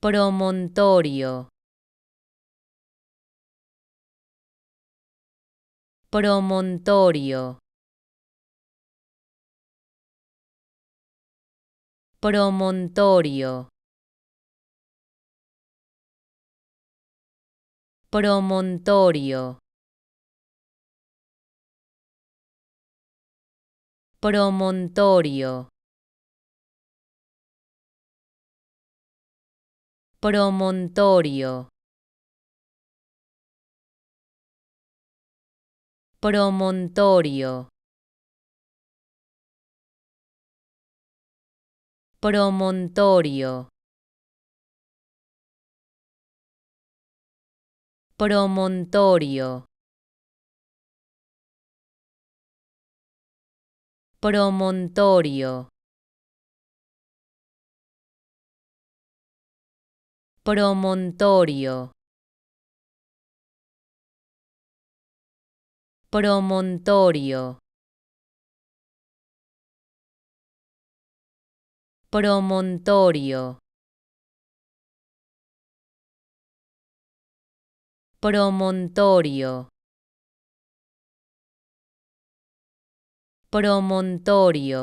promontorio, promontorio, promontorio, promontorio, promontorio, promontorio, promontorio, promontorio, promontorio, promontorio, promontorio, promontorio, promontorio, promontorio, promontorio.